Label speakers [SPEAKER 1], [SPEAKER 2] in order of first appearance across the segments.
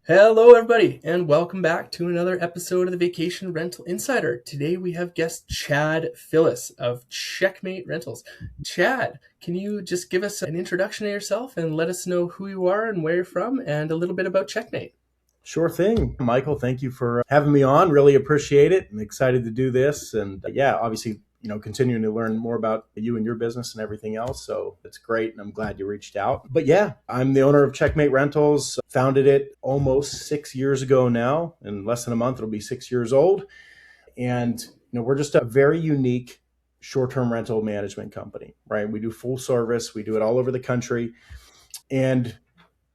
[SPEAKER 1] Hello, everybody, and welcome back to another episode of the Vacation Rental Insider. Today we have guest Chad Phillis of Checkmate Rentals. Chad, can you just give us an introduction of yourself and let us know who you are and where you're from and a little bit about Checkmate?
[SPEAKER 2] Sure thing. Michael, thank you for having me on. Really appreciate it. I'm excited to do this. And yeah, obviously, continuing to learn more about you and your business and everything else. So it's great. And I'm glad you reached out. But yeah, I'm the owner of Checkmate Rentals. Founded it almost 6 years ago now. In less than a month, it'll be 6 years old. And, we're just a very unique short-term rental management company, right? We do full service. We do it all over the country. And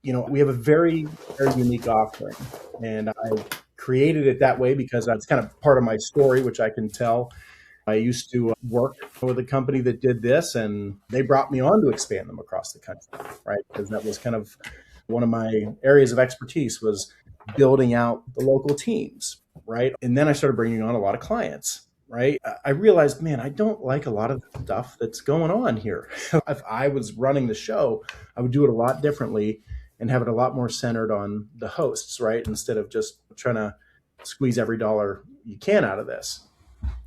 [SPEAKER 2] we have a very, very unique offering. And I created it that way because that's kind of part of my story, which I can tell. I used to work with a company that did this, and they brought me on to expand them across the country, right? Because that was kind of one of my areas of expertise was building out the local teams, right? And then I started bringing on a lot of clients. Right. I realized, man, I don't like a lot of the stuff that's going on here. If I was running the show, I would do it a lot differently and have it a lot more centered on the hosts, right? Instead of just trying to squeeze every dollar you can out of this.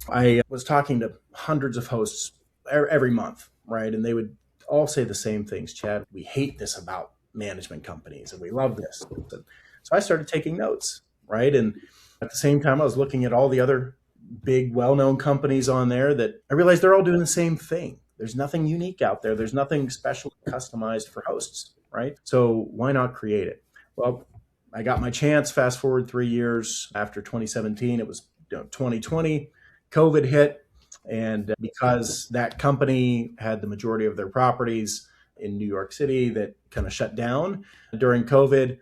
[SPEAKER 2] I was talking to hundreds of hosts every month, right? And they would all say the same things. Chad, we hate this about management companies and we love this. And so I started taking notes, right? And at the same time, I was looking at all the other big, well-known companies on there that I realized they're all doing the same thing. There's nothing unique out there. There's nothing special customized for hosts, right? So why not create it? Well, I got my chance. Fast forward 3 years after 2017, it was 2020, COVID hit. And because that company had the majority of their properties in New York City that kind of shut down during COVID,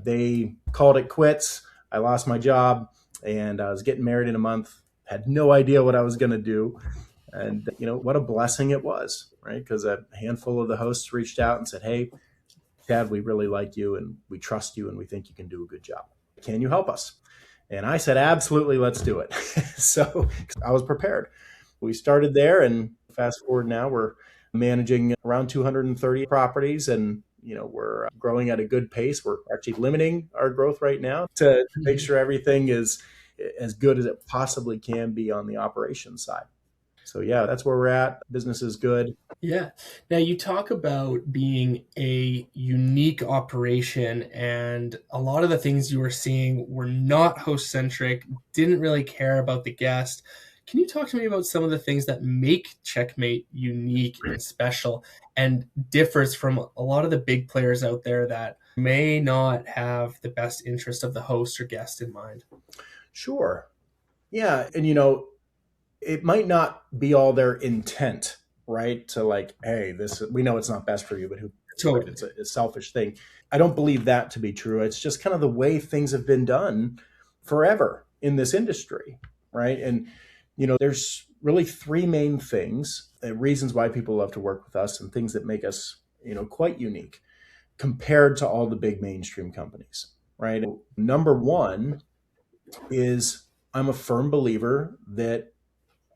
[SPEAKER 2] they called it quits. I lost my job and I was getting married in a month, had no idea what I was going to do. And, what a blessing it was, right? Because a handful of the hosts reached out and said, hey, Chad, we really like you and we trust you and we think you can do a good job. Can you help us? And I said, absolutely, let's do it. So I was prepared. We started there and fast forward now, we're managing around 230 properties and we're growing at a good pace. We're actually limiting our growth right now to make sure everything is as good as it possibly can be on the operations side. So yeah, that's where we're at. Business is good.
[SPEAKER 1] Yeah. Now you talk about being a unique operation, and a lot of the things you were seeing were not host centric, didn't really care about the guest. Can you talk to me about some of the things that make Checkmate unique and special and differs from a lot of the big players out there that may not have the best interest of the host or guest in mind?
[SPEAKER 2] Sure. Yeah. And it might not be all their intent, right? To like, hey, this we know it's not best for you, but who
[SPEAKER 1] Totally.
[SPEAKER 2] it's a selfish thing. I don't believe that to be true. It's just kind of the way things have been done forever in this industry, right? And there's really three main things, reasons why people love to work with us and things that make us, quite unique compared to all the big mainstream companies, right? Number one is I'm a firm believer that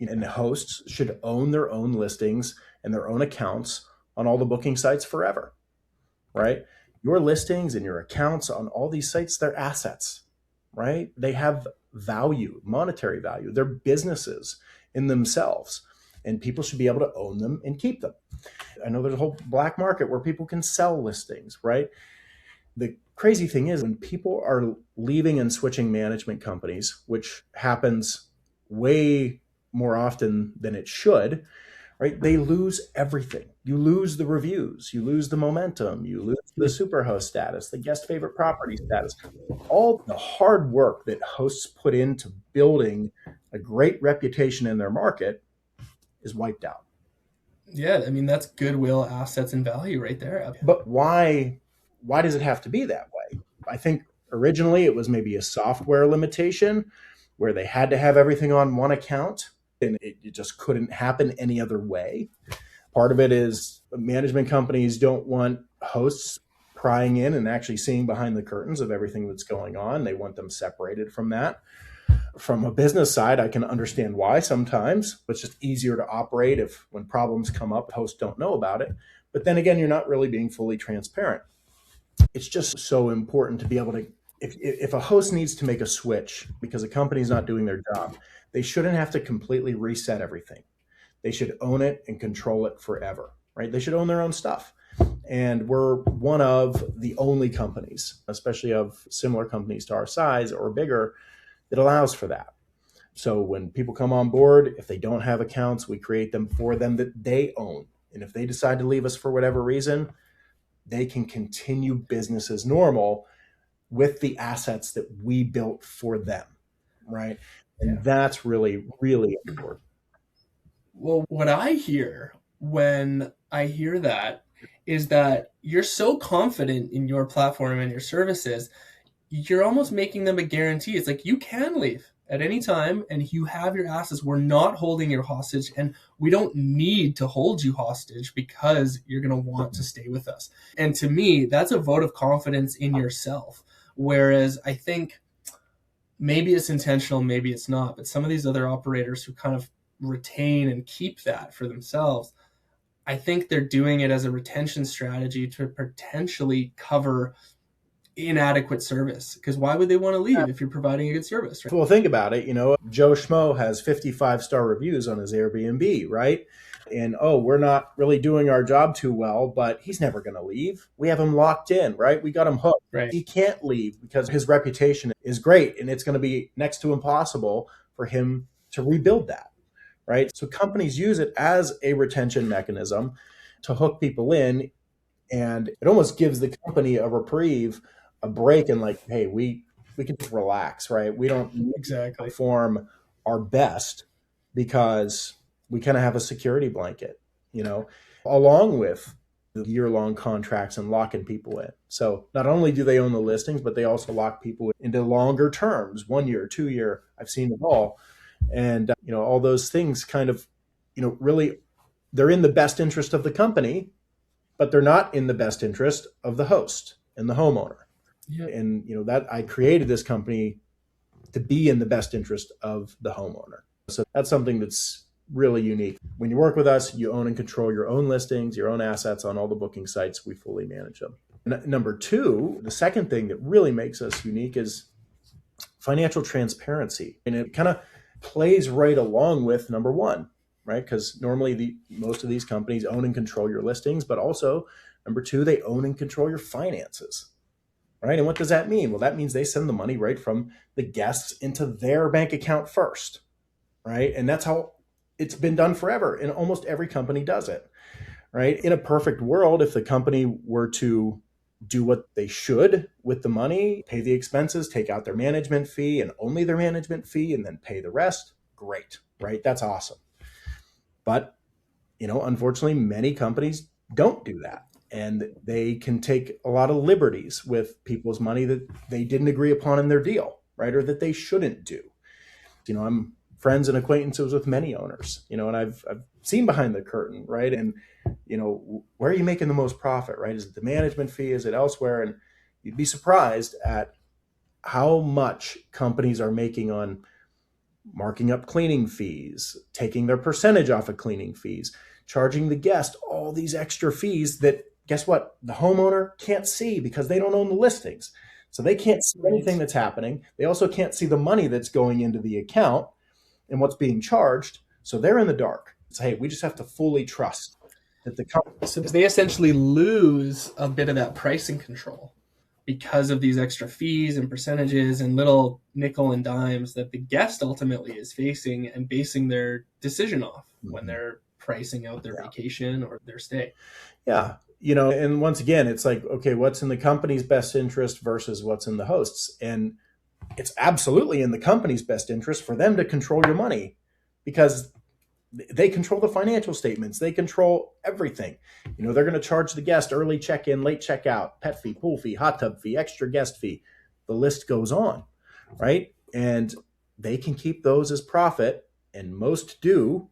[SPEAKER 2] and hosts should own their own listings and their own accounts on all the booking sites forever, right? Your listings and your accounts on all these sites, they're assets, right? They have value, monetary value. They're businesses in themselves, and people should be able to own them and keep them. I know there's a whole black market where people can sell listings, right? The crazy thing is when people are leaving and switching management companies, which happens way more often than it should, right? They lose everything. You lose the reviews, you lose the momentum, you lose the superhost status, the guest favorite property status, all the hard work that hosts put into building a great reputation in their market is wiped out.
[SPEAKER 1] Yeah, I mean, that's goodwill, assets, and value right there.
[SPEAKER 2] But why does it have to be that way? I think originally it was maybe a software limitation where they had to have everything on one account and it just couldn't happen any other way. Part of it is management companies don't want hosts prying in and actually seeing behind the curtains of everything that's going on. They want them separated from that. From a business side, I can understand why sometimes. It's just easier to operate if when problems come up, hosts don't know about it. But then again, you're not really being fully transparent. It's just so important to be able to if a host needs to make a switch because a company's not doing their job, they shouldn't have to completely reset everything. They should own it and control it forever, right? They should own their own stuff. And we're one of the only companies, especially of similar companies to our size or bigger, that allows for that. So when people come on board, if they don't have accounts, we create them for them that they own. And if they decide to leave us for whatever reason, they can continue business as normal with the assets that we built for them, right? And that's really, really important.
[SPEAKER 1] Well, what I hear when I hear that is that you're so confident in your platform and your services, you're almost making them a guarantee. It's like you can leave at any time and you have your assets. We're not holding you hostage, and we don't need to hold you hostage because you're going to want to stay with us. And to me, that's a vote of confidence in yourself. Whereas I think maybe it's intentional, maybe it's not, but some of these other operators who kind of retain and keep that for themselves, I think they're doing it as a retention strategy to potentially cover inadequate service. Because why would they want to leave if you're providing a good service, right?
[SPEAKER 2] Well, think about it. Joe Schmo has 55-star reviews on his Airbnb, right? And we're not really doing our job too well, but he's never going to leave. We have him locked in, right? We got him hooked.
[SPEAKER 1] Right.
[SPEAKER 2] He can't leave because his reputation is great, and it's going to be next to impossible for him to rebuild that, right? So companies use it as a retention mechanism to hook people in, and it almost gives the company a reprieve, a break, and like, hey, we can just relax, right? We don't need to perform our best because we kind of have a security blanket, along with the year-long contracts and locking people in. So not only do they own the listings, but they also lock people into longer terms, 1 year, 2 year. I've seen it all. And, all those things kind of, really, they're in the best interest of the company, but they're not in the best interest of the host and the homeowner. Yeah. And, that I created this company to be in the best interest of the homeowner. So that's something that's really unique. When you work with us, you own and control your own listings, your own assets on all the booking sites. We fully manage them. Number two, the second thing that really makes us unique is financial transparency. And it kind of plays right along with number one, right? Because normally most of these companies own and control your listings, but also number two, they own and control your finances, right? And what does that mean? Well, that means they send the money right from the guests into their bank account first, right? And that's how it's been done forever. And almost every company does it, right? In a perfect world, if the company were to do what they should with the money, pay the expenses, take out their management fee and only their management fee, and then pay the rest, great, right? That's awesome. But, unfortunately, many companies don't do that. And they can take a lot of liberties with people's money that they didn't agree upon in their deal, right? Or that they shouldn't do. I'm friends and acquaintances with many owners, and I've seen behind the curtain, right? And, where are you making the most profit, right? Is it the management fee? Is it elsewhere? And you'd be surprised at how much companies are making on marking up cleaning fees, taking their percentage off of cleaning fees, charging the guest all these extra fees that, guess what? The homeowner can't see because they don't own the listings. So they can't see anything that's happening. They also can't see the money that's going into the account and what's being charged. So they're in the dark. So, hey, we just have to fully trust that the company.
[SPEAKER 1] So they essentially lose a bit of that pricing control because of these extra fees and percentages and little nickel and dimes that the guest ultimately is facing and basing their decision off when they're pricing out their vacation or their stay.
[SPEAKER 2] Yeah. And once again, it's like, okay, what's in the company's best interest versus what's in the host's? And it's absolutely in the company's best interest for them to control your money because they control the financial statements. They control everything. They're going to charge the guest early check-in, late check-out, pet fee, pool fee, hot tub fee, extra guest fee. The list goes on, right? And they can keep those as profit, and most do.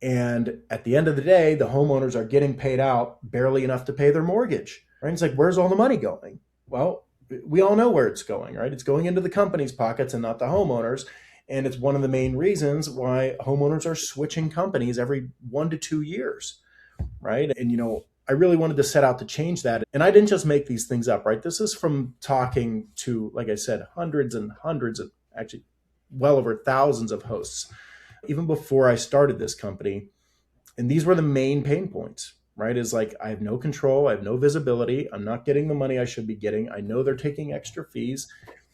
[SPEAKER 2] And at the end of the day, the homeowners are getting paid out barely enough to pay their mortgage, right? It's like, where's all the money going? Well, we all know where it's going, right? It's going into the company's pockets and not the homeowners. And it's one of the main reasons why homeowners are switching companies every 1 to 2 years, right? And, I really wanted to set out to change that. And I didn't just make these things up, right? This is from talking to, like I said, hundreds and hundreds of, actually well over thousands of hosts, even before I started this company. And these were the main pain points, right? Is like, I have no control, I have no visibility, I'm not getting the money I should be getting. I know they're taking extra fees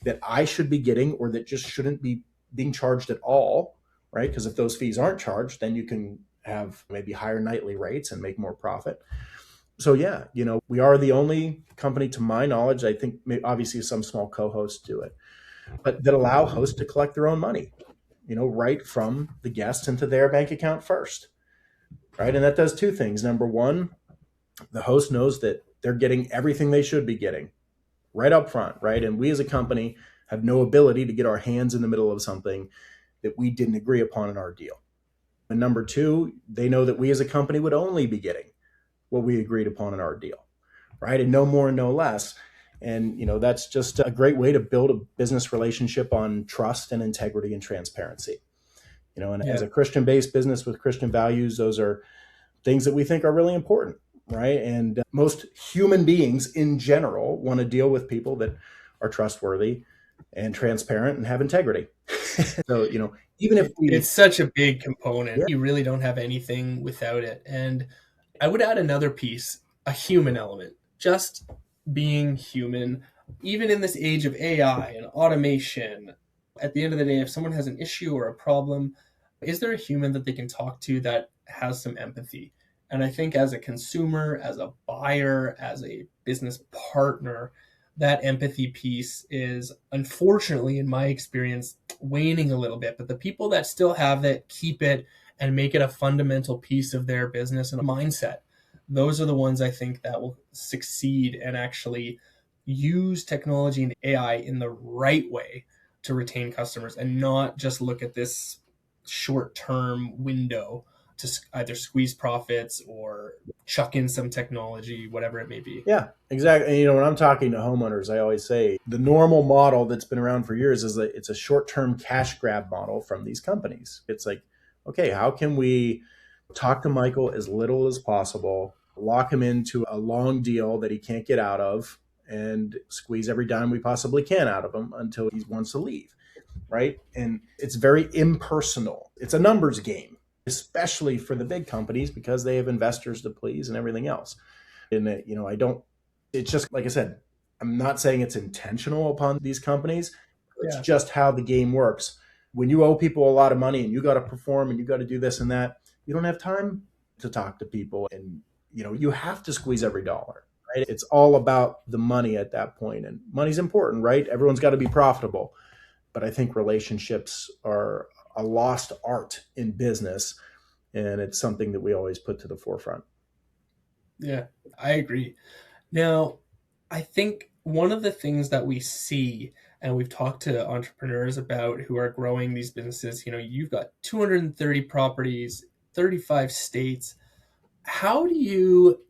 [SPEAKER 2] that I should be getting or that just shouldn't be being charged at all, right? Because if those fees aren't charged, then you can have maybe higher nightly rates and make more profit. So yeah, we are the only company, to my knowledge, I think obviously some small co-hosts do it, but that allow hosts to collect their own money, right from the guests into their bank account first, right? And that does two things. Number one, the host knows that they're getting everything they should be getting right up front, right? And we as a company have no ability to get our hands in the middle of something that we didn't agree upon in our deal. And number two, they know that we as a company would only be getting what we agreed upon in our deal, right? And no more and no less. And that's just a great way to build a business relationship on trust and integrity and transparency. And as
[SPEAKER 1] Yeah.
[SPEAKER 2] a Christian-based business with Christian values, those are things that we think are really important, right? And most human beings in general want to deal with people that are trustworthy and transparent and have integrity. So, even if we,
[SPEAKER 1] It's such a big component.
[SPEAKER 2] yeah,
[SPEAKER 1] You really don't have anything without it. And I would add another piece, a human element, just being human, even in this age of AI and automation. At the end of the day, if someone has an issue or a problem, is there a human that they can talk to that has some empathy? And I think as a consumer, as a buyer, as a business partner, that empathy piece is unfortunately, in my experience, waning a little bit. But the people that still have it, keep it, and make it a fundamental piece of their business and a mindset, those are the ones I think that will succeed and actually use technology and AI in the right way to retain customers and not just look at this short term window to either squeeze profits or chuck in some technology, whatever it may be.
[SPEAKER 2] yeah, exactly. And when I'm talking to homeowners, I always say the normal model that's been around for years is that it's a short-term cash grab model from these companies. It's like, okay, how can we talk to Michael as little as possible, lock him into a long deal that he can't get out of, and squeeze every dime we possibly can out of him until he wants to leave, right? And it's very impersonal. It's a numbers game, especially for the big companies because they have investors to please and everything else. And I don't, it's just, like I said, I'm not saying it's intentional upon these companies. It's
[SPEAKER 1] Yeah.
[SPEAKER 2] just how the game works. When you owe people a lot of money and you got to perform and you got to do this and that, you don't have time to talk to people. And, you have to squeeze every dollar, right? It's all about the money at that point. And money's important, right? Everyone's got to be profitable. But I think relationships are a lost art in business. And it's something that we always put to the forefront.
[SPEAKER 1] Yeah, I agree. Now, I think one of the things that we see, and we've talked to entrepreneurs about who are growing these businesses, you've got 230 properties, 35 states. How do you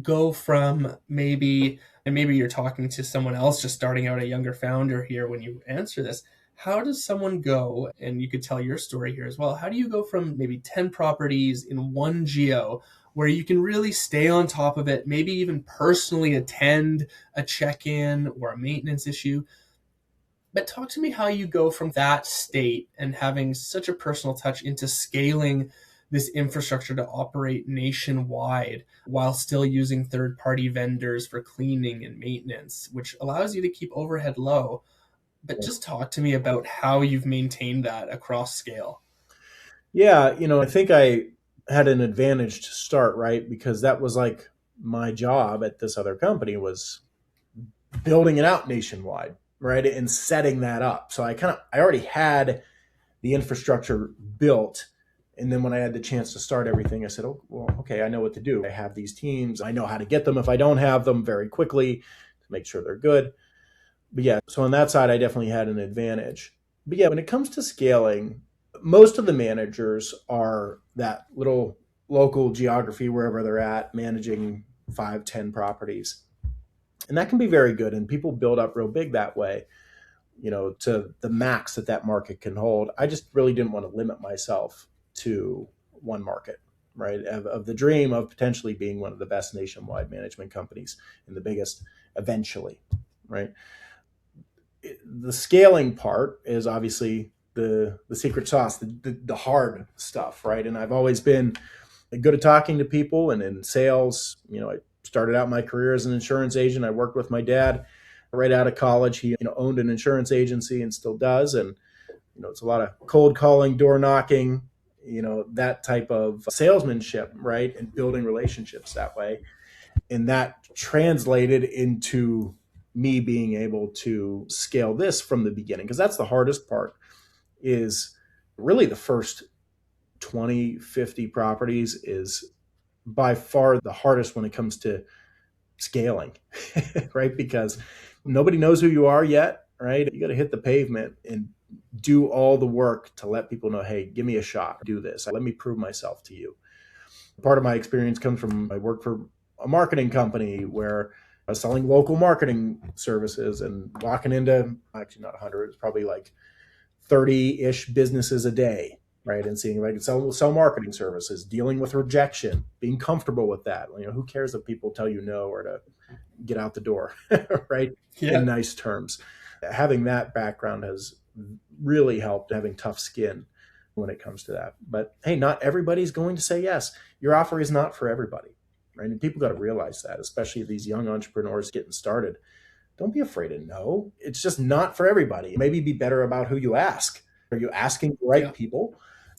[SPEAKER 1] go from maybe, and maybe you're talking to someone else just starting out, a younger founder here when you answer this, how does someone go, and you could tell your story here as well, how do you go from maybe 10 properties in one geo where you can really stay on top of it, maybe even personally attend a check-in or a maintenance issue? But talk to me how you go from that state and having such a personal touch into scaling this infrastructure to operate nationwide while still using third-party vendors for cleaning and maintenance, which allows you to keep overhead low. But just talk to me about how you've maintained that across scale.
[SPEAKER 2] Yeah, I think I had an advantage to start, right? Because that was like my job at this other company was building it out nationwide, right? And setting that up. So I already had the infrastructure built. And then when I had the chance to start everything, I said, oh, well, okay, I know what to do. I have these teams. I know how to get them if I don't have them very quickly to make sure they're good. But yeah, so on that side, I definitely had an advantage. But yeah, when it comes to scaling, most of the managers are that little local geography, wherever they're at, managing 5, 10 properties. And that can be very good. And people build up real big that way, to the max that market can hold. I just really didn't want to limit myself to one market. right? Of the dream of potentially being one of the best nationwide management companies and the biggest eventually, right? The scaling part is obviously the secret sauce, the hard stuff, right? And I've always been good at talking to people and in sales. I started out my career as an insurance agent. I worked with my dad right out of college. He owned an insurance agency and still does. And it's a lot of cold calling, door knocking, that type of salesmanship, right? And building relationships that way. And that translated into me being able to scale this from the beginning, because that's the hardest part, is really the first 20, 50 properties is by far the hardest when it comes to scaling, right? Because nobody knows who you are yet, right? You got to hit the pavement and do all the work to let people know, hey, give me a shot, do this. Let me prove myself to you. Part of my experience comes from I work for a marketing company where I was selling local marketing services and walking into, actually not 100, it's probably like 30-ish businesses a day, right? And seeing if I could sell marketing services, dealing with rejection, being comfortable with that. Who cares if people tell you no or to get out the door, right? In
[SPEAKER 1] Yeah.
[SPEAKER 2] nice terms. Having that background has really helped, having tough skin when it comes to that. But hey, not everybody's going to say yes. Your offer is not for everybody, right? And people got to realize that, especially these young entrepreneurs getting started. Don't be afraid of no. It's just not for everybody. Maybe be better about who you ask. Are you asking the right
[SPEAKER 1] Yeah.
[SPEAKER 2] people?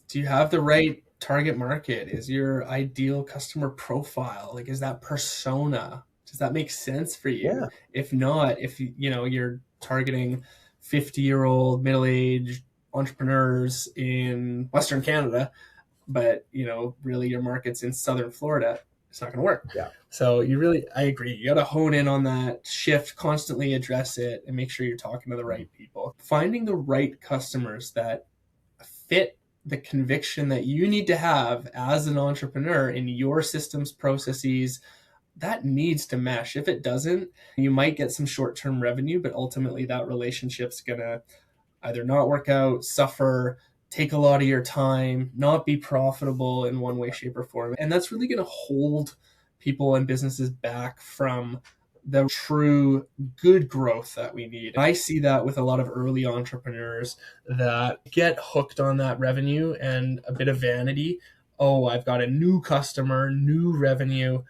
[SPEAKER 1] Do you have the right target market? Is your ideal customer profile, like, is that persona? Does that make sense for you?
[SPEAKER 2] Yeah,
[SPEAKER 1] If not, if you're targeting 50-year-old middle-aged entrepreneurs in Western Canada, but really your market's in Southern Florida, it's not going to work.
[SPEAKER 2] yeah.
[SPEAKER 1] So I agree. You got to hone in on that shift, constantly address it, and make sure you're talking to the right people. Finding the right customers that fit the conviction that you need to have as an entrepreneur in your systems, processes, that needs to mesh. If it doesn't, you might get some short-term revenue, but ultimately that relationship's going to either not work out, suffer, take a lot of your time, not be profitable in one way, shape, or form. And that's really going to hold people and businesses back from the true good growth that we need. I see that with a lot of early entrepreneurs that get hooked on that revenue and a bit of vanity. Oh, I've got a new customer, new revenue,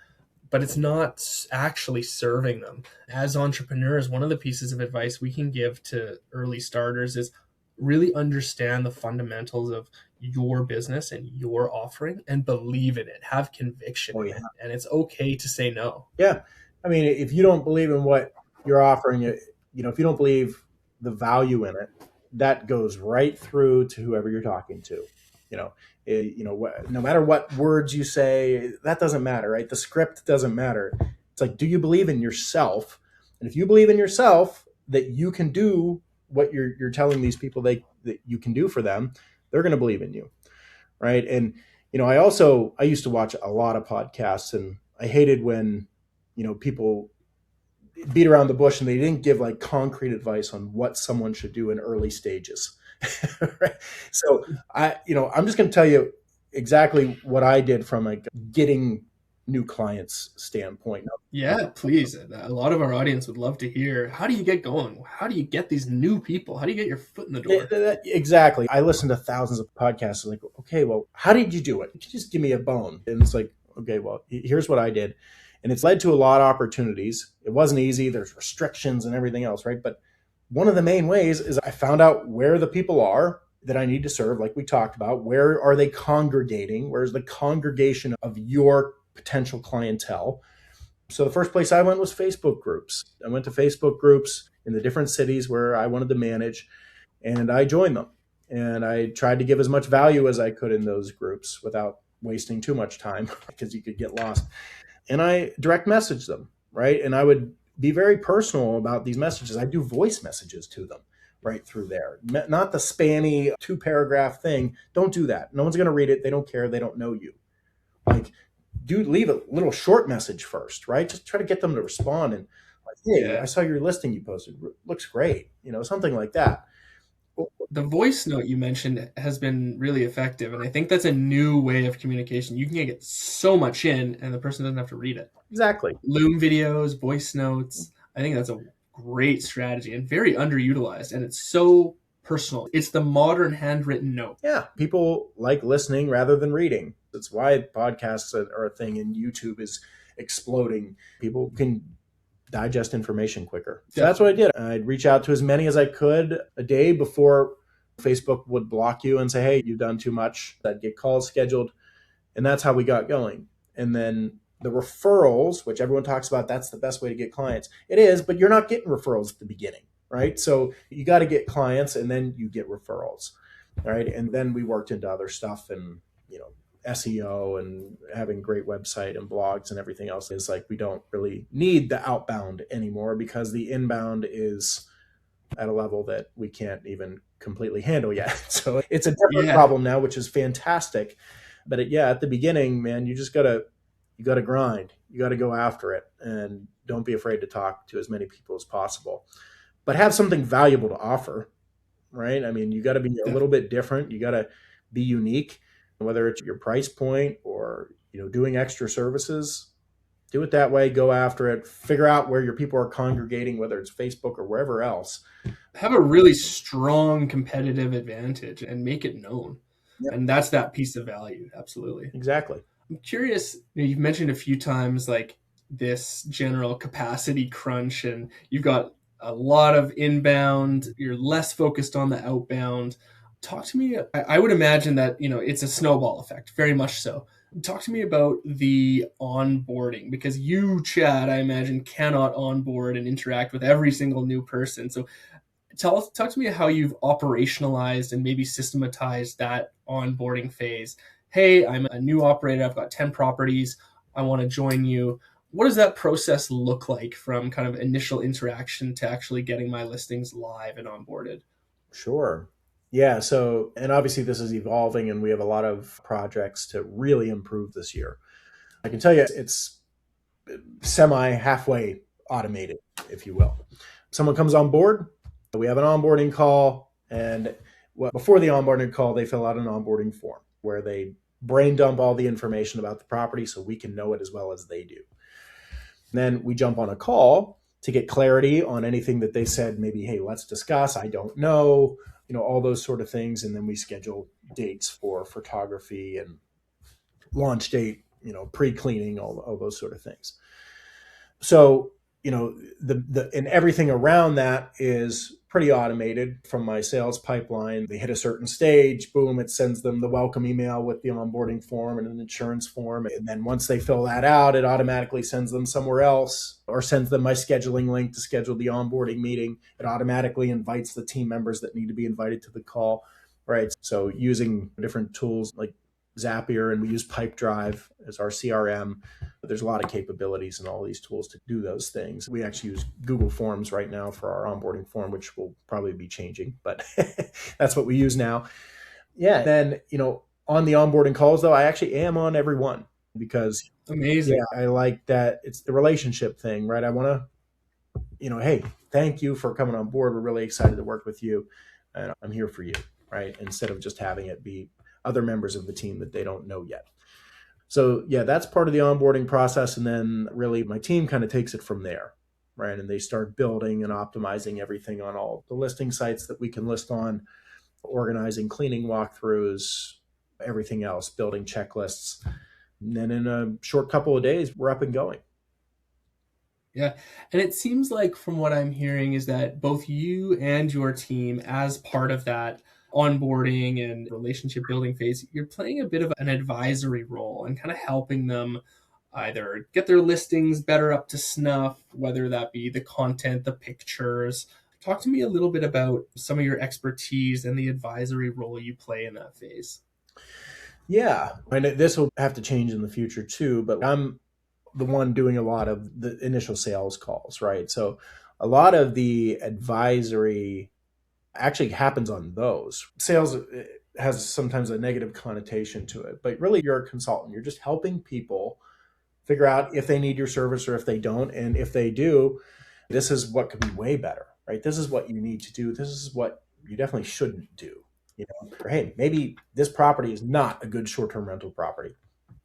[SPEAKER 1] but it's not actually serving them. As entrepreneurs, one of the pieces of advice we can give to early starters is really understand the fundamentals of your business and your offering and believe in it. Have conviction
[SPEAKER 2] Oh,
[SPEAKER 1] in
[SPEAKER 2] yeah.
[SPEAKER 1] it. And it's okay to say no.
[SPEAKER 2] Yeah. I mean, if you don't believe in what you're offering, if you don't believe the value in it, that goes right through to whoever you're talking to. No matter what words you say, that doesn't matter, right? The script doesn't matter. It's like, do you believe in yourself? And if you believe in yourself that you can do what you're telling these people that you can do for them, they're going to believe in you, right? And I used to watch a lot of podcasts, and I hated when people beat around the bush and they didn't give like concrete advice on what someone should do in early stages. Right? So I'm just going to tell you exactly what I did from like getting new clients standpoint.
[SPEAKER 1] Yeah, please. A lot of our audience would love to hear, how do you get going? How do you get these new people? How do you get your foot in the door?
[SPEAKER 2] Exactly. I listened to thousands of podcasts. Like, okay, well, how did you do it? Just give me a bone. And it's like, okay, well, here's what I did. And it's led to a lot of opportunities. It wasn't easy. There's restrictions and everything else, right? But one of the main ways is I found out where the people are that I need to serve, like we talked about. Where are they congregating? Where's the congregation of your potential clientele? So the first place I went was Facebook groups. I went to Facebook groups in the different cities where I wanted to manage, and I joined them. And I tried to give as much value as I could in those groups without wasting too much time because you could get lost. And I direct message them, right? And I would be very personal about these messages. I do voice messages to them right through there, not the spammy 2-paragraph thing. Don't do that. No one's going to read it. They don't care. They don't know you. Like, do leave a little short message first, right? Just try to get them to respond and like, hey,
[SPEAKER 1] Yeah.
[SPEAKER 2] I saw your listing you posted. Looks great. Something like that.
[SPEAKER 1] The voice note you mentioned has been really effective, and I think that's a new way of communication. You can get so much in, and the person doesn't have to read it.
[SPEAKER 2] Exactly.
[SPEAKER 1] Loom videos, voice notes. I think that's a great strategy and very underutilized, and it's so personal. It's the modern handwritten note.
[SPEAKER 2] Yeah, people like listening rather than reading. That's why podcasts are a thing, and YouTube is exploding. People can digest information quicker. So that's what I did. I'd reach out to as many as I could a day before Facebook would block you and say, hey, you've done too much. I'd get calls scheduled. And that's how we got going. And then the referrals, which everyone talks about, that's the best way to get clients. It is, but you're not getting referrals at the beginning, right? So you got to get clients and then you get referrals, right? And then we worked into other stuff and, SEO and having great website and blogs and everything else. Is like we don't really need the outbound anymore because the inbound is at a level that we can't even completely handle yet. So it's a different problem now, which is fantastic. But at the beginning, man, you gotta grind. You gotta go after it, and don't be afraid to talk to as many people as possible. But have something valuable to offer, right? I mean, you got to be a little bit different. You got to be unique, whether it's your price point or doing extra services. Do it that way. Go after it. Figure out where your people are congregating, whether it's Facebook or wherever else.
[SPEAKER 1] Have a really strong competitive advantage and make it known. Yep. And that's that piece of value. Absolutely.
[SPEAKER 2] Exactly.
[SPEAKER 1] I'm curious, you've mentioned a few times like this general capacity crunch, and you've got a lot of inbound, you're less focused on the outbound. Talk to me. I would imagine that, it's a snowball effect, very much so. Talk to me about the onboarding, because you, Chad, I imagine, cannot onboard and interact with every single new person. So talk to me how you've operationalized and maybe systematized that onboarding phase. Hey, I'm a new operator. I've got 10 properties. I want to join you. What does that process look like from kind of initial interaction to actually getting my listings live and onboarded?
[SPEAKER 2] Sure. Yeah. So, and obviously this is evolving and we have a lot of projects to really improve this year. I can tell you it's semi halfway automated, if you will. Someone comes on board, we have an onboarding call, and before the onboarding call, they fill out an onboarding form where they brain dump all the information about the property so we can know it as well as they do. And then we jump on a call to get clarity on anything that they said, maybe, hey, let's discuss, I don't know, all those sort of things. And then we schedule dates for photography and launch date, pre-cleaning, all those sort of things. So, and everything around that is pretty automated from my sales pipeline. They hit a certain stage, boom, it sends them the welcome email with the onboarding form and an insurance form. And then once they fill that out, it automatically sends them somewhere else or sends them my scheduling link to schedule the onboarding meeting. It automatically invites the team members that need to be invited to the call, right? So using different tools like Zapier, and we use Pipedrive as our CRM. But there's a lot of capabilities in all these tools to do those things. We actually use Google Forms right now for our onboarding form, which will probably be changing, but that's what we use now. Yeah. Then, on the onboarding calls, though, I actually am on every one because
[SPEAKER 1] amazing.
[SPEAKER 2] Yeah, I like that it's the relationship thing, right? I want to, hey, thank you for coming on board. We're really excited to work with you, and I'm here for you, right? Instead of just having it be other members of the team that they don't know yet. So yeah, that's part of the onboarding process. And then really my team kind of takes it from there, right? And they start building and optimizing everything on all the listing sites that we can list on, organizing cleaning walkthroughs, everything else, building checklists. And then in a short couple of days, we're up and going.
[SPEAKER 1] Yeah. And it seems like from what I'm hearing is that both you and your team, as part of that onboarding and relationship building phase, you're playing a bit of an advisory role and kind of helping them either get their listings better up to snuff, whether that be the content, the pictures. Talk to me a little bit about some of your expertise and the advisory role you play in that phase.
[SPEAKER 2] Yeah. And this will have to change in the future too, but I'm the one doing a lot of the initial sales calls, right? So a lot of the advisory actually happens on those. Sales has sometimes a negative connotation to it, but really you're a consultant. You're just helping people figure out if they need your service or if they don't. And if they do, this is what could be way better, right? This is what you need to do. This is what you definitely shouldn't do. Or, hey, maybe this property is not a good short-term rental property.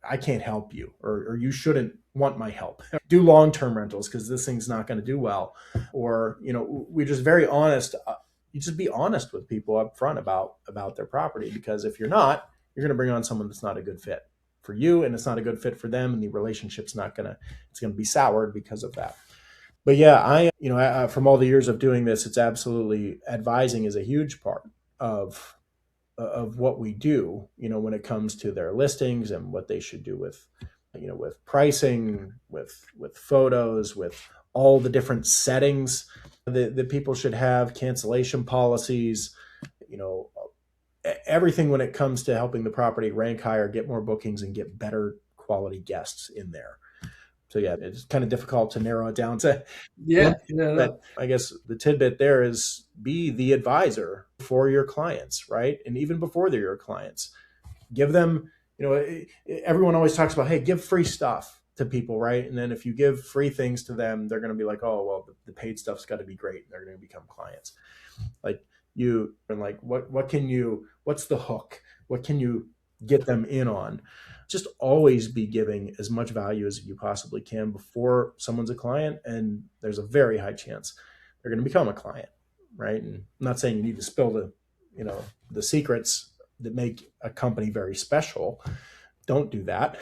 [SPEAKER 2] I can't help you, or you shouldn't want my help. Do long-term rentals because this thing's not going to do well. Or, we're just very honest. You just be honest with people up front about their property, because if you're not, you're going to bring on someone that's not a good fit for you, and it's not a good fit for them, and the relationship's not going to, it's going to be soured because of that. But yeah, from all the years of doing this, it's absolutely, advising is a huge part of what we do, when it comes to their listings and what they should do with, with pricing, with photos, with all the different settings that people should have, cancellation policies, everything when it comes to helping the property rank higher, get more bookings, and get better quality guests in there. So yeah, it's kind of difficult to narrow it down to one
[SPEAKER 1] Yeah,
[SPEAKER 2] thing,
[SPEAKER 1] no, no.
[SPEAKER 2] but I guess the tidbit there is be the advisor for your clients, right? And even before they're your clients, give them, everyone always talks about, hey, give free stuff to people, right? And then if you give free things to them, they're going to be like, oh, well, the paid stuff's got to be great, and they're going to become clients. Like you, and like, what's the hook? What can you get them in on? Just always be giving as much value as you possibly can before someone's a client, and there's a very high chance they're going to become a client, right? And I'm not saying you need to spill the secrets that make a company very special. Don't do that,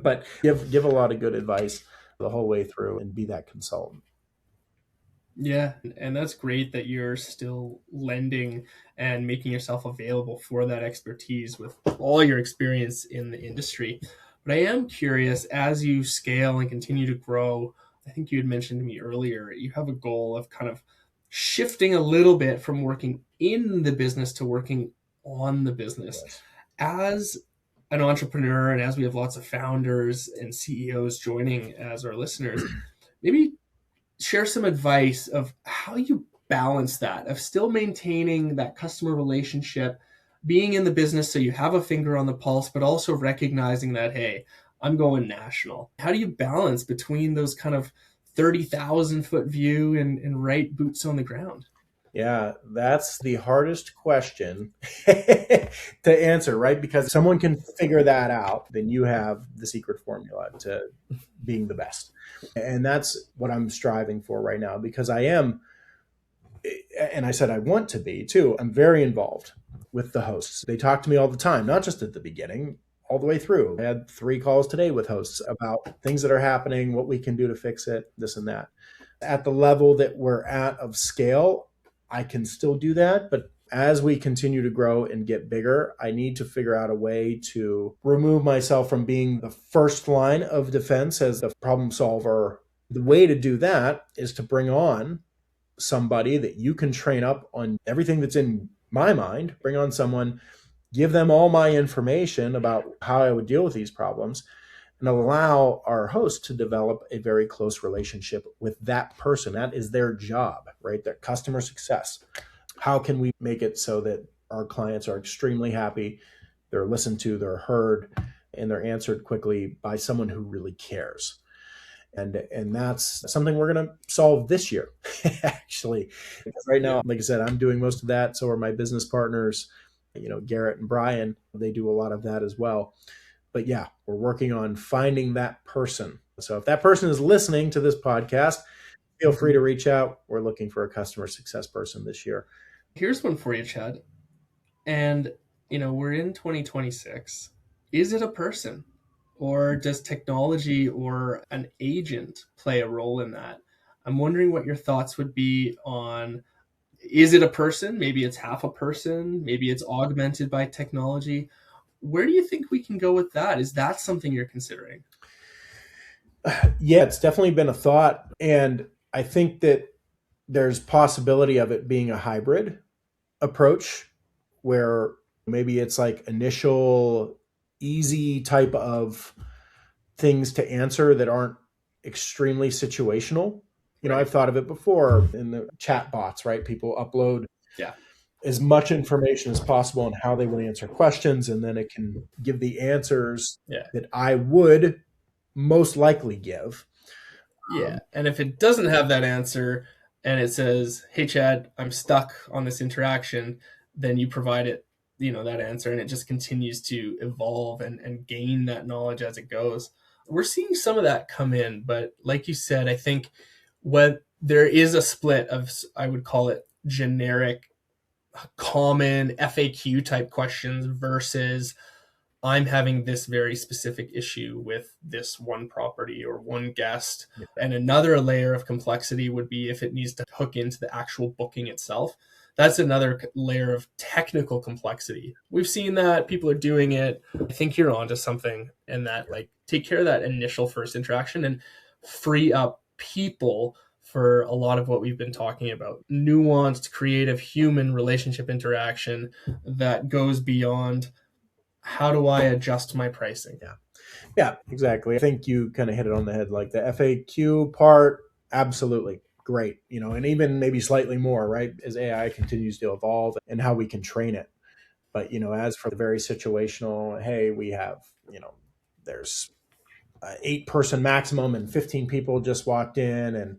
[SPEAKER 2] but give a lot of good advice the whole way through, and be that consultant.
[SPEAKER 1] Yeah, and that's great that you're still lending and making yourself available for that expertise with all your experience in the industry. But I am curious, as you scale and continue to grow, I think you had mentioned to me earlier, you have a goal of kind of shifting a little bit from working in the business to working on the business.
[SPEAKER 2] Yes.
[SPEAKER 1] As an entrepreneur, and as we have lots of founders and CEOs joining as our listeners, maybe share some advice of how you balance that, of still maintaining that customer relationship, being in the business so you have a finger on the pulse, but also recognizing that, hey, I'm going national. How do you balance between those kind of 30,000 foot view and right boots on the ground?
[SPEAKER 2] Yeah, that's the hardest question to answer, right? Because someone can figure that out, then you have the secret formula to being the best. And that's what I'm striving for right now, because I am, and I said I want to be too, I'm very involved with the hosts. They talk to me all the time, not just at the beginning, all the way through. I had 3 calls today with hosts about things that are happening, what we can do to fix it, this and that. At the level that we're at of scale, I can still do that, but as we continue to grow and get bigger, I need to figure out a way to remove myself from being the first line of defense as the problem solver. The way to do that is to bring on somebody that you can train up on everything that's in my mind, bring on someone, give them all my information about how I would deal with these problems, and allow our host to develop a very close relationship with that person. That is their job, right? Their customer success. How can we make it so that our clients are extremely happy, they're listened to, they're heard, and they're answered quickly by someone who really cares? And that's something we're going to solve this year, actually. Because right now, like I said, I'm doing most of that. So are my business partners, Garrett and Brian. They do a lot of that as well. But yeah, we're working on finding that person. So if that person is listening to this podcast, feel free to reach out. We're looking for a customer success person this year.
[SPEAKER 1] Here's one for you, Chad. And, we're in 2026. Is it a person? Or does technology or an agent play a role in that? I'm wondering what your thoughts would be on, is it a person? Maybe it's half a person. Maybe it's augmented by technology. Where do you think we can go with that? Is that something you're considering?
[SPEAKER 2] Yeah, it's definitely been a thought. And I think that there's possibility of it being a hybrid approach where maybe it's like initial easy type of things to answer that aren't extremely situational.
[SPEAKER 1] Right.
[SPEAKER 2] I've thought of it before in the chatbots, right? People upload
[SPEAKER 1] Yeah.
[SPEAKER 2] as much information as possible on how they would answer questions, and then it can give the answers
[SPEAKER 1] Yeah.
[SPEAKER 2] that I would most likely give.
[SPEAKER 1] Yeah. And if it doesn't have that answer and it says, "Hey Chad, I'm stuck on this interaction," then you provide it, that answer, and it just continues to evolve and gain that knowledge as it goes. We're seeing some of that come in, but like you said, I think when there is a split of, I would call it generic, common FAQ type questions versus I'm having this very specific issue with this one property or one guest. And another layer of complexity would be if it needs to hook into the actual booking itself. That's another layer of technical complexity. We've seen that people are doing it. I think you're onto something, and that, like, take care of that initial first interaction and free up people for a lot of what we've been talking about. Nuanced, creative, human relationship interaction that goes beyond how do I adjust my pricing?
[SPEAKER 2] Yeah. Yeah, exactly. I think you kind of hit it on the head. Like the FAQ part, absolutely great. And even maybe slightly more, right? As AI continues to evolve and how we can train it. But, as for the very situational, hey, we have, there's 8-person maximum and 15 people just walked in, and,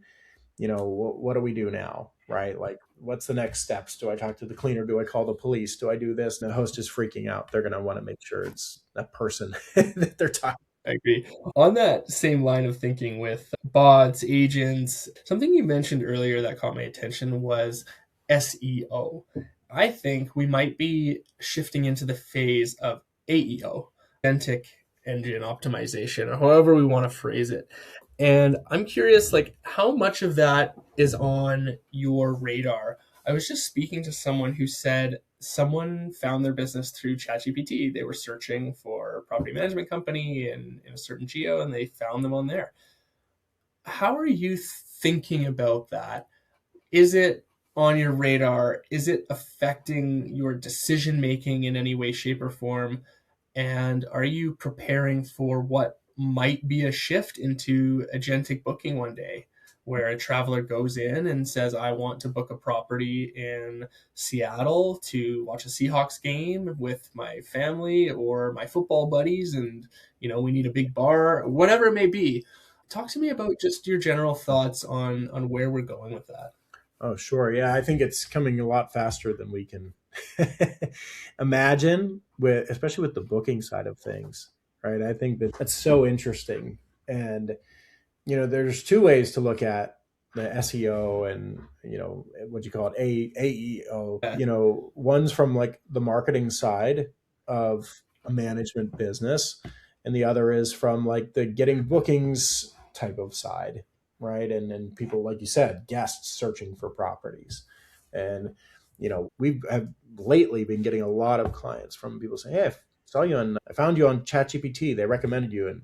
[SPEAKER 2] what do we do now? Right? Like, what's the next steps? Do I talk to the cleaner? Do I call the police? Do I do this? And the host is freaking out. They're going to want to make sure it's that person that they're talking.
[SPEAKER 1] I agree. On that same line of thinking with bots, agents, something you mentioned earlier that caught my attention was SEO. I think we might be shifting into the phase of AEO, agentic engine optimization, or however we want to phrase it. And I'm curious, like, how much of that is on your radar? I was just speaking to someone who said someone found their business through ChatGPT. They were searching for a property management company in a certain geo, and they found them on there. How are you thinking about that? Is it on your radar? Is it affecting your decision making in any way, shape, or form? And are you preparing for what might be a shift into agentic booking one day, where a traveler goes in and says, I want to book a property in Seattle to watch a Seahawks game with my family or my football buddies, and we need a big bar, whatever it may be. Talk to me about just your general thoughts on where we're going with that.
[SPEAKER 2] Oh, sure. Yeah, I think it's coming a lot faster than we can imagine, especially with the booking side of things, right? I think that's so interesting. And, there's two ways to look at the SEO and, what you call it, AEO.
[SPEAKER 1] Yeah.
[SPEAKER 2] One's from like the marketing side of a management business, and the other is from like the getting bookings type of side, right? And people, like you said, guests searching for properties. And, we have lately been getting a lot of clients from people saying, hey, I found you on ChatGPT. They recommended you.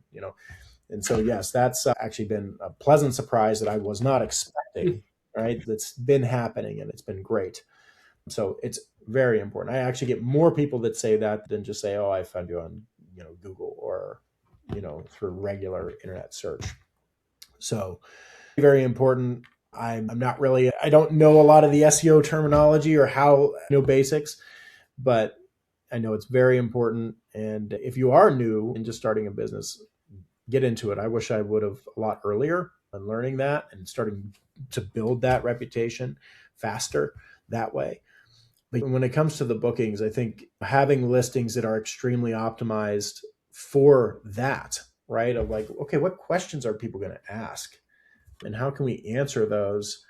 [SPEAKER 2] And so, yes, that's actually been a pleasant surprise that I was not expecting, right? That's been happening, and it's been great. So it's very important. I actually get more people that say that than just say, oh, I found you on, Google or, through regular internet search. So very important. I'm not really, I don't know a lot of the SEO terminology or how, basics, but I know it's very important. And if you are new and just starting a business, get into it. I wish I would have a lot earlier on learning that and starting to build that reputation faster that way. But when it comes to the bookings, I think having listings that are extremely optimized for that, right? Of like, okay, what questions are people going to ask? And how can we answer those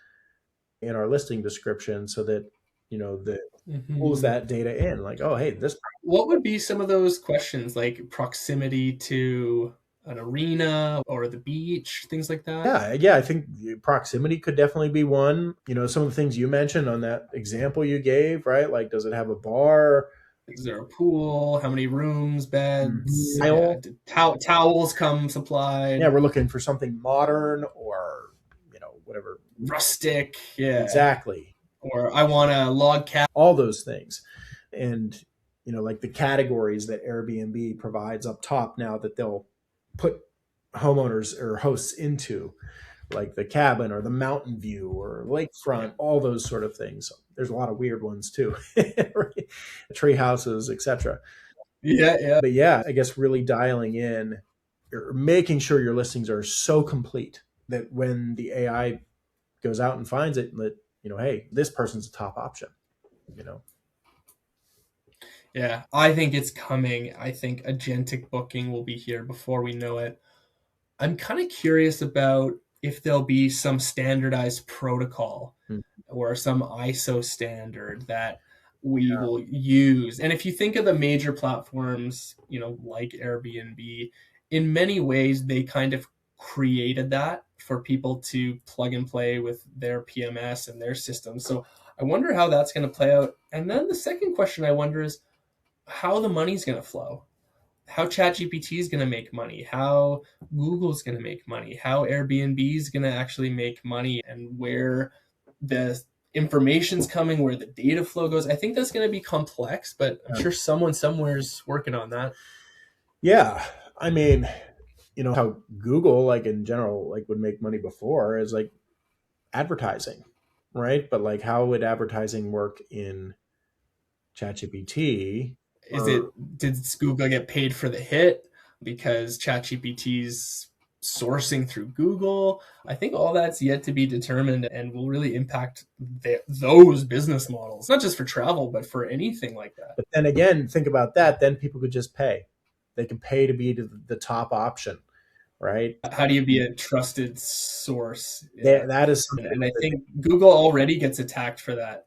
[SPEAKER 2] in our listing description so that, that pulls that data in? Like, oh, hey, this.
[SPEAKER 1] What would be some of those questions, like proximity to an arena or the beach, things like that?
[SPEAKER 2] Yeah. I think proximity could definitely be one. Some of the things you mentioned on that example you gave, right? Like, does it have a bar?
[SPEAKER 1] Is there a pool? How many rooms, beds?
[SPEAKER 2] Tile?
[SPEAKER 1] Yeah, towels come supplied.
[SPEAKER 2] Yeah, we're looking for something modern or, whatever.
[SPEAKER 1] Rustic. Yeah.
[SPEAKER 2] Exactly.
[SPEAKER 1] Or I want a log cabin.
[SPEAKER 2] All those things. And, like the categories that Airbnb provides up top now that they'll put homeowners or hosts into, like the cabin or the mountain view or lakefront, all those sort of things. There's a lot of weird ones too, tree houses, etc.
[SPEAKER 1] Yeah.
[SPEAKER 2] But yeah, I guess really dialing in or making sure your listings are so complete that when the AI goes out and finds it, and that, hey, this person's a top option. You know,
[SPEAKER 1] Yeah, I think it's coming. I think agentic booking will be here before we know it. I'm kind of curious about if there'll be some standardized protocol
[SPEAKER 2] Mm,
[SPEAKER 1] or some ISO standard that we will use. And if you think of the major platforms, like Airbnb, in many ways they kind of created that for people to plug and play with their PMS and their system. So I wonder how that's going to play out. And then the second question I wonder is how the money's going to flow, how ChatGPT is going to make money, how Google's going to make money, how Airbnb is going to actually make money, and where the information's coming, where the data flow goes. I think that's going to be complex, but I'm sure someone somewhere is working on that.
[SPEAKER 2] yeah. I mean, how Google, like in general, like would make money before is like advertising, right? But like, how would advertising work in ChatGPT?
[SPEAKER 1] Is it, did Google get paid for the hit because ChatGPT's sourcing through Google? I think all that's yet to be determined and will really impact those business models, not just for travel, but for anything like that.
[SPEAKER 2] But then again, think about that. Then people could just pay. They can pay to be the top option, right?
[SPEAKER 1] How do you be a trusted source? Yeah.
[SPEAKER 2] That is
[SPEAKER 1] And
[SPEAKER 2] something
[SPEAKER 1] I
[SPEAKER 2] that
[SPEAKER 1] think Google already gets attacked for that,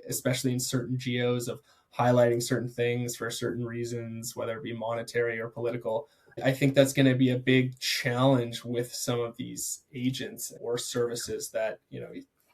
[SPEAKER 1] especially in certain geos of highlighting certain things for certain reasons, whether it be monetary or political. I think that's going to be a big challenge with some of these agents or services that,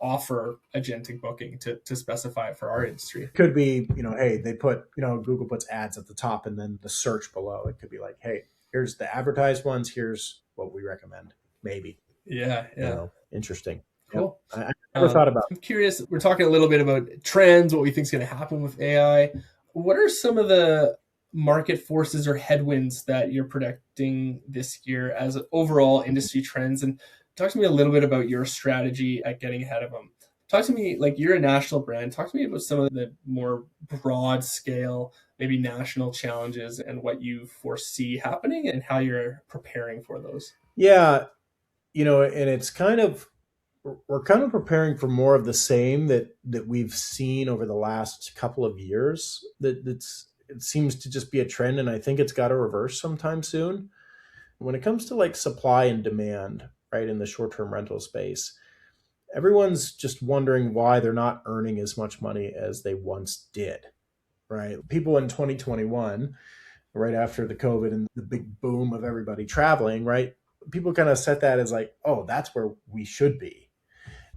[SPEAKER 1] offer agentic booking to specify it for our industry.
[SPEAKER 2] could be, hey, they put, Google puts ads at the top and then the search below. It could be like, hey, here's the advertised ones. Here's what we recommend. Maybe,
[SPEAKER 1] Yeah, yeah.
[SPEAKER 2] interesting. Yep.
[SPEAKER 1] Cool.
[SPEAKER 2] I never thought about
[SPEAKER 1] I'm curious. We're talking a little bit about trends, what we think is going to happen with AI. What are some of the market forces or headwinds that you're predicting this year as overall industry trends? And talk to me a little bit about your strategy at getting ahead of them. Talk to me, like you're a national brand. Talk to me about some of the more broad scale, maybe national challenges and what you foresee happening and how you're preparing for those.
[SPEAKER 2] Yeah, and it's kind of, we're kind of preparing for more of the same that we've seen over the last couple of years. It seems to just be a trend, and I think it's got to reverse sometime soon. When it comes to like supply and demand, right, in the short-term rental space, everyone's just wondering why they're not earning as much money as they once did, right? People in 2021, right after the COVID and the big boom of everybody traveling, right? People kind of set that as like, oh, that's where we should be.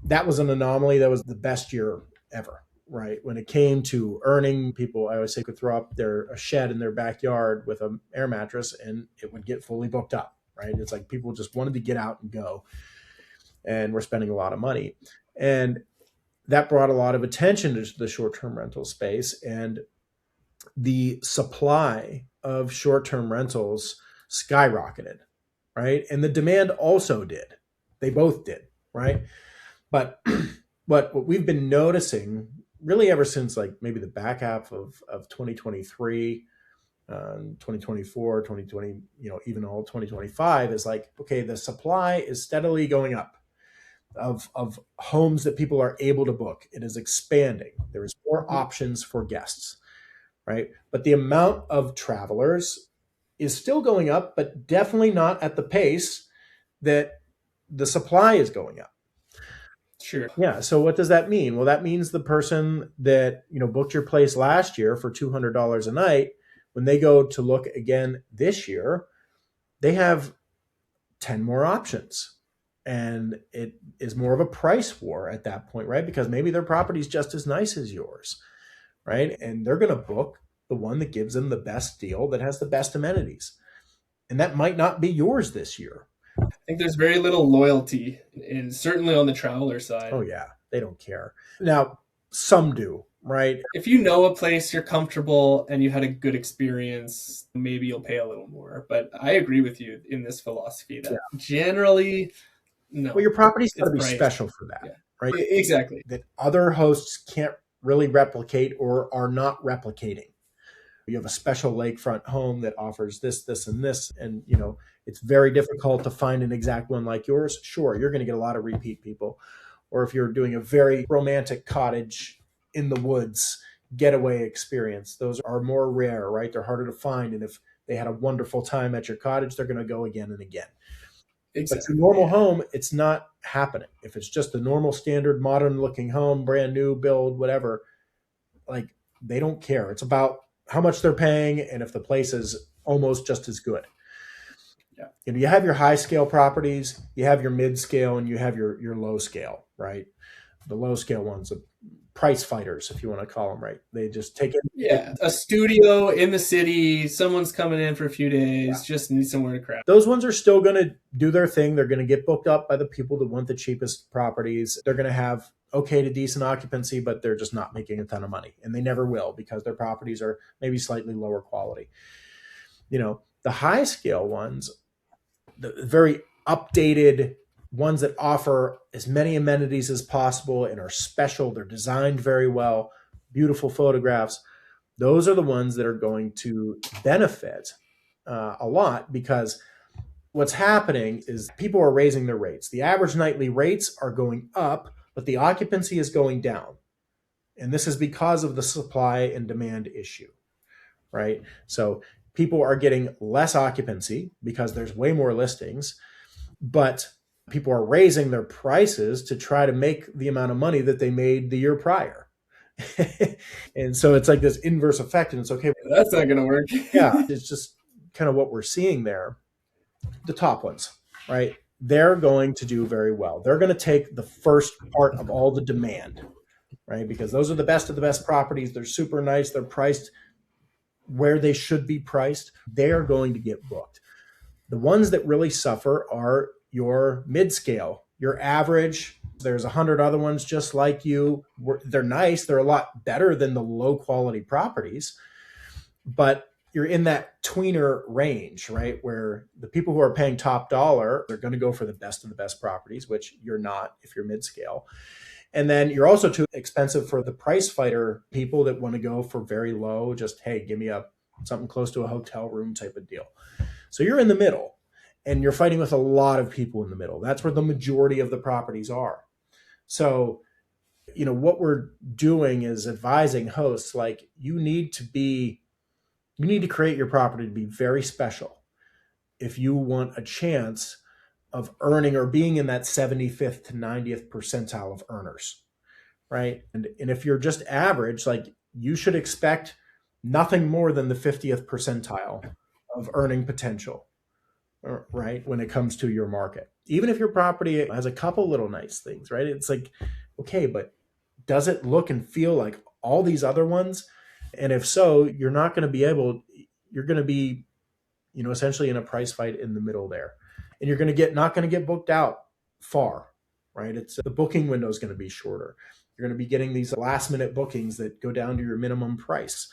[SPEAKER 2] That was an anomaly. That was the best year ever, right? When it came to earning, people, I always say, could throw up a shed in their backyard with an air mattress and it would get fully booked up, right? It's like people just wanted to get out and go, and we're spending a lot of money. And that brought a lot of attention to the short-term rental space, and the supply of short-term rentals skyrocketed, right? And the demand also did. They both did, right? But what we've been noticing really ever since like maybe the back half of 2023, 2024, 2020, even all 2025 is like, okay, the supply is steadily going up of homes that people are able to book. It is expanding. There is more options for guests, right? But the amount of travelers is still going up, but definitely not at the pace that the supply is going up.
[SPEAKER 1] Sure.
[SPEAKER 2] Yeah. So what does that mean? Well, that means the person that, booked your place last year for $200 a night, when they go to look again this year, they have 10 more options. And it is more of a price war at that point, right? Because maybe their property is just as nice as yours, right? And they're going to book the one that gives them the best deal, that has the best amenities. And that might not be yours this year.
[SPEAKER 1] I think there's very little loyalty, and certainly on the traveler side.
[SPEAKER 2] Oh, yeah. They don't care. Now, some do, right?
[SPEAKER 1] If you know a place, you're comfortable, and you had a good experience, maybe you'll pay a little more. But I agree with you in this philosophy that generally, no.
[SPEAKER 2] Well, your property's got to be
[SPEAKER 1] priced
[SPEAKER 2] special for that,
[SPEAKER 1] Yeah.
[SPEAKER 2] right?
[SPEAKER 1] Exactly.
[SPEAKER 2] That other hosts can't really replicate or are not replicating. You have a special lakefront home that offers this, this, and this, and it's very difficult to find an exact one like yours. Sure, you're going to get a lot of repeat people. or if you're doing a very romantic cottage in the woods getaway experience, those are more rare, right? They're harder to find. And if they had a wonderful time at your cottage, they're going to go again and again. But your
[SPEAKER 1] Exactly.
[SPEAKER 2] normal
[SPEAKER 1] Yeah.
[SPEAKER 2] home, it's not happening. If it's just a normal, standard, modern looking home, brand new build, whatever, like they don't care. It's about how much they're paying and if the place is almost just as good.
[SPEAKER 1] Yeah.
[SPEAKER 2] You have your high scale properties, you have your mid scale, and you have your low scale, right? The low scale ones, the price fighters, if you want to call them, right? They just take it.
[SPEAKER 1] Yeah. A studio in the city, someone's coming in for a few days, just need somewhere to crash.
[SPEAKER 2] Those ones are still going to do their thing. They're going to get booked up by the people that want the cheapest properties. They're going to have okay to decent occupancy, but they're just not making a ton of money. And they never will because their properties are maybe slightly lower quality. The high scale ones, the very updated ones that offer as many amenities as possible and are special, they're designed very well, beautiful photographs. Those are the ones that are going to benefit a lot because what's happening is people are raising their rates. The average nightly rates are going up, but the occupancy is going down. And this is because of the supply and demand issue, right? So people are getting less occupancy because there's way more listings, but people are raising their prices to try to make the amount of money that they made the year prior. And so it's like this inverse effect, and it's okay.
[SPEAKER 1] That's not going to work.
[SPEAKER 2] Yeah, it's just kind of what we're seeing there. The top ones, right? They're going to do very well. They're going to take the first part of all the demand, right? Because those are the best of the best properties. They're super nice. They're priced where they should be priced. They are going to get booked. The ones that really suffer are your mid-scale, your average. There's 100 other ones just like you. They're nice. They're a lot better than the low quality properties, but you're in that tweener range, right? Where the people who are paying top dollar, they're going to go for the best of the best properties, which you're not if you're mid-scale. And then you're also too expensive for the price fighter people that want to go for very low, just, hey, give me something close to a hotel room type of deal. So you're in the middle and you're fighting with a lot of people in the middle. That's where the majority of the properties are. So, what we're doing is advising hosts, like you need to create your property to be very special if you want a chance of earning or being in that 75th to 90th percentile of earners, right? And if you're just average, like you should expect nothing more than the 50th percentile of earning potential, right? When it comes to your market, even if your property has a couple little nice things, right? It's like, okay, but does it look and feel like all these other ones? And if so, you're going to be, essentially in a price fight in the middle there. And you're not going to get booked out far, right? It's the booking window is going to be shorter. You're going to be getting these last minute bookings that go down to your minimum price.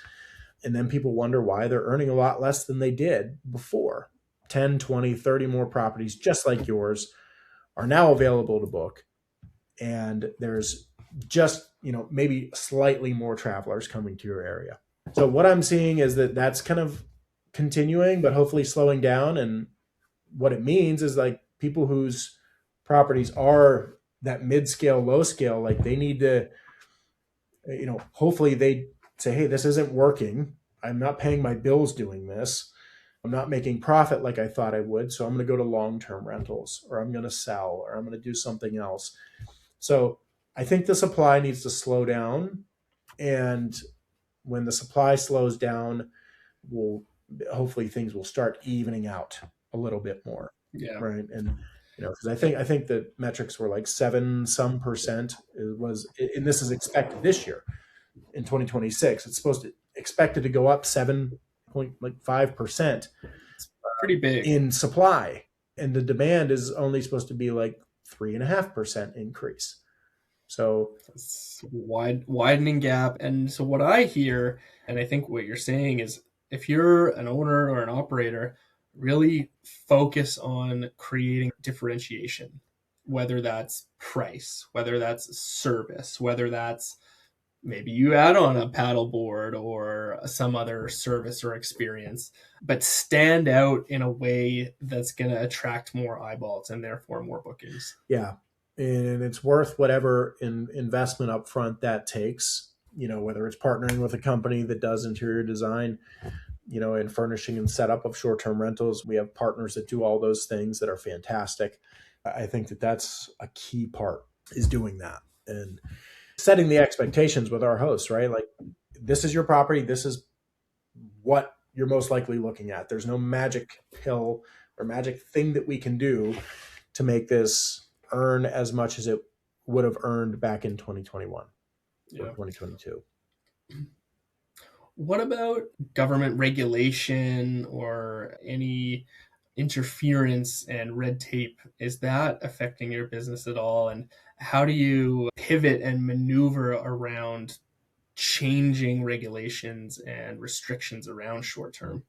[SPEAKER 2] And then people wonder why they're earning a lot less than they did before. 10, 20, 30 more properties just like yours are now available to book. And there's just, maybe slightly more travelers coming to your area. So what I'm seeing is that that's kind of continuing, but hopefully slowing down. And what it means is like people whose properties are that mid-scale, low scale, like they need to, hopefully they say, hey, this isn't working. I'm not paying my bills doing this. I'm not making profit like I thought I would. So I'm going to go to long-term rentals, or I'm going to sell, or I'm going to do something else. So I think the supply needs to slow down. And when the supply slows down, hopefully things will start evening out a little bit more.
[SPEAKER 1] Yeah.
[SPEAKER 2] Right. And, because I think the metrics were like 7% and this is expected this year in 2026. It's expected to go up 7.5%
[SPEAKER 1] Pretty big
[SPEAKER 2] in supply. And the demand is only supposed to be like 3.5% increase. So
[SPEAKER 1] it's widening gap. And so what I hear, and I think what you're saying is, if you're an owner or an operator, really focus on creating differentiation, whether that's price, whether that's service, whether that's maybe you add on a paddle board or some other service or experience, but stand out in a way that's going to attract more eyeballs and therefore more bookings.
[SPEAKER 2] Yeah. and it's worth whatever investment up front that takes. Whether it's partnering with a company that does interior design, and furnishing and setup of short-term rentals. We have partners that do all those things that are fantastic. I think that that's a key part, is doing that and setting the expectations with our hosts, right? Like, this is your property. This is what you're most likely looking at. There's no magic pill or magic thing that we can do to make this earn as much as it would have earned back in 2021 or
[SPEAKER 1] Yeah.
[SPEAKER 2] 2022.
[SPEAKER 1] What about government regulation or any interference and red tape? Is that affecting your business at all? And how do you pivot and maneuver around changing regulations and restrictions around short term?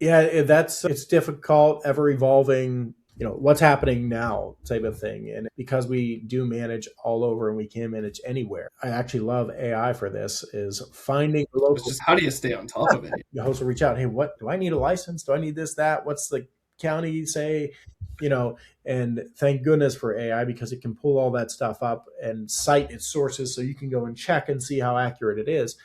[SPEAKER 2] Yeah, it's difficult, ever evolving, what's happening now type of thing. And because we do manage all over and we can manage anywhere, I actually love AI for this, is finding the
[SPEAKER 1] It's
[SPEAKER 2] local.
[SPEAKER 1] just how do you stay on top of it?
[SPEAKER 2] The host will reach out, hey, what do I need a license? Do I need this, that? What's the county say? You know, and thank goodness for AI, because it can pull all that stuff up and cite its sources so you can go and check and see how accurate it is.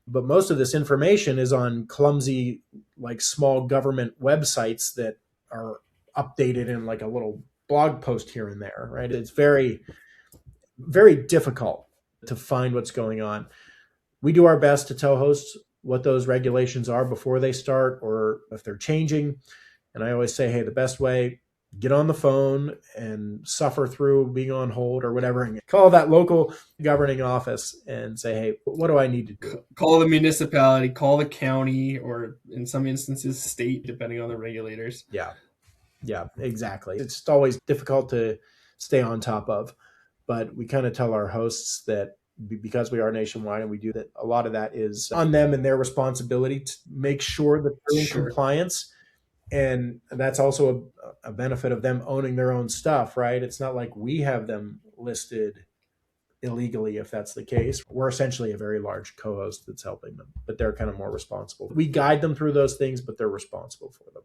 [SPEAKER 2] But most of this information is on clumsy, like, small government websites that are updated in like a little blog post here and there, right? It's very, very difficult to find what's going on. We do our best to tell hosts what those regulations are before they start, or if they're changing. And I always say, hey, the best way, get on the phone and suffer through being on hold or whatever, and call that local governing office and say, hey, what do I need to do?
[SPEAKER 1] Call the municipality, call the county, or in some instances, state, depending on the regulators.
[SPEAKER 2] Yeah. Yeah, exactly. It's always difficult to stay on top of, but we kind of tell our hosts that because we are nationwide and we do that, a lot of that is on them and their responsibility to make sure that they're in
[SPEAKER 1] Sure.
[SPEAKER 2] compliance. And that's also a benefit of them owning their own stuff, right? It's not like we have them listed illegally. If that's the case, we're essentially a very large co-host that's helping them, but they're kind of more responsible. We guide them through those things, but they're responsible for them.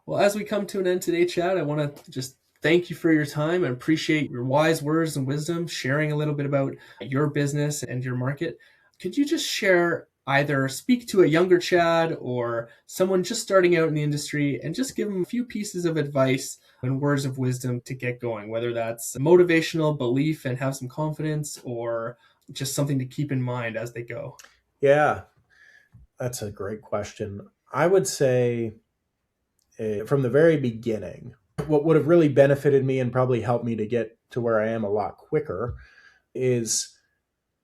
[SPEAKER 1] Well, as we come to an end today, Chad, I want to just thank you for your time and appreciate your wise words and wisdom, sharing a little bit about your business and your market. Could you just share, either speak to a younger Chad or someone just starting out in the industry, and just give them a few pieces of advice and words of wisdom to get going, whether that's motivational belief and have some confidence, or just something to keep in mind as they go?
[SPEAKER 2] Yeah, that's a great question. I would say, from the very beginning, what would have really benefited me and probably helped me to get to where I am a lot quicker is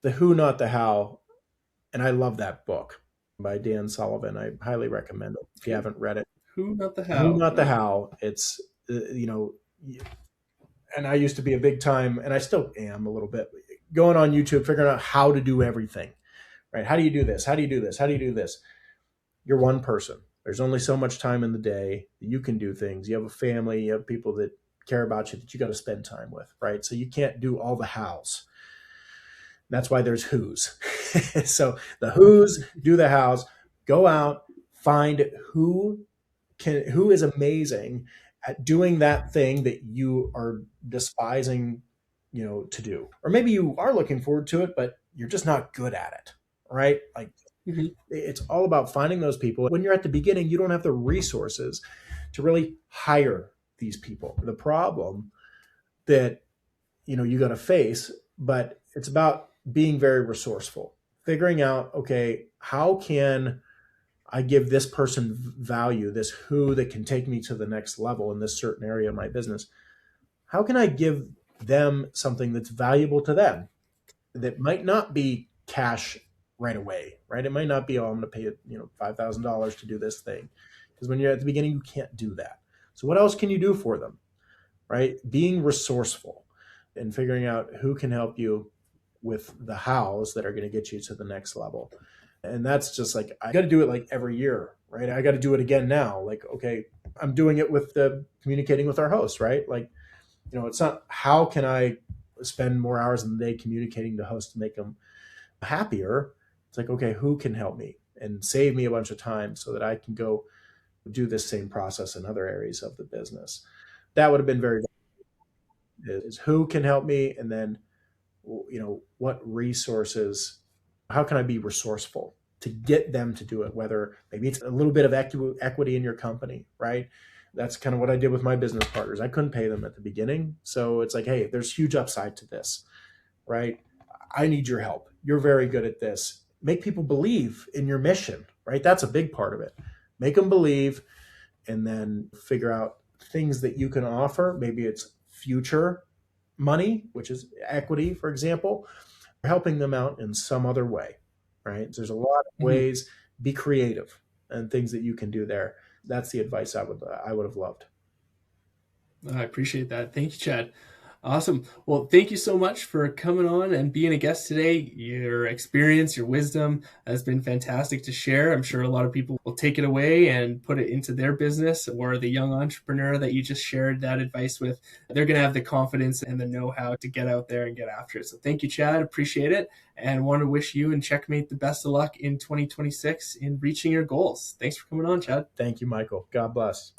[SPEAKER 2] the who, not the how. And I love that book by Dan Sullivan. I highly recommend it if you haven't read it.
[SPEAKER 1] Who, not the
[SPEAKER 2] Who,
[SPEAKER 1] how.
[SPEAKER 2] not the how. It's, you know, and I used to be a big time, and I still am a little bit, going on YouTube, figuring out how to do everything, right? How do you do this? How do you do this? How do you do this? You're one person. There's only so much time in the day that you can do things. You have a family, you have people that care about you that you got to spend time with, right? So you can't do all the hows. That's why there's who's. So the who's do the hows. Go out, find who is amazing at doing that thing that you are despising, to do. Or maybe you are looking forward to it, but you're just not good at it, right? Like,
[SPEAKER 1] Mhm.
[SPEAKER 2] it's all about finding those people. When you're at the beginning, you don't have the resources to really hire these people. The problem that you got to face, but it's about being very resourceful, figuring out, okay, how can I give this person value, this who that can take me to the next level in this certain area of my business? How can I give them something that's valuable to them that might not be cash right away, right? It might not be, oh, I'm going to pay it, $5,000 to do this thing. Because when you're at the beginning, you can't do that. So what else can you do for them, right? Being resourceful and figuring out who can help you with the hows that are going to get you to the next level. And that's just like, I got to do it like every year, right? I got to do it again now. Like, okay, I'm doing it with the communicating with our hosts, right? Like, it's not how can I spend more hours in the day communicating to hosts to make them happier. It's like, okay, who can help me and save me a bunch of time so that I can go do this same process in other areas of the business. That would have been very is who can help me, and then what resources, how can I be resourceful to get them to do it, whether maybe it's a little bit of equity in your company, right? That's kind of what I did with my business partners. I couldn't pay them at the beginning, so it's like, hey, there's huge upside to this, right? I need your help. You're very good at this. Make people believe in your mission, right? That's a big part of it. Make them believe, and then figure out things that you can offer. Maybe it's future money, which is equity, for example, helping them out in some other way, right? There's a lot of
[SPEAKER 1] Mhm.
[SPEAKER 2] ways. Be creative and things that you can do there. That's the advice I would have loved.
[SPEAKER 1] I appreciate that. Thank you, Chad. Awesome. Well, thank you so much for coming on and being a guest today. Your experience, your wisdom has been fantastic to share. I'm sure a lot of people will take it away and put it into their business, or the young entrepreneur that you just shared that advice with. They're going to have the confidence and the know-how to get out there and get after it. So thank you, Chad. Appreciate it. And want to wish you and Checkmate the best of luck in 2026 in reaching your goals. Thanks for coming on, Chad.
[SPEAKER 2] Thank you, Michael. God bless.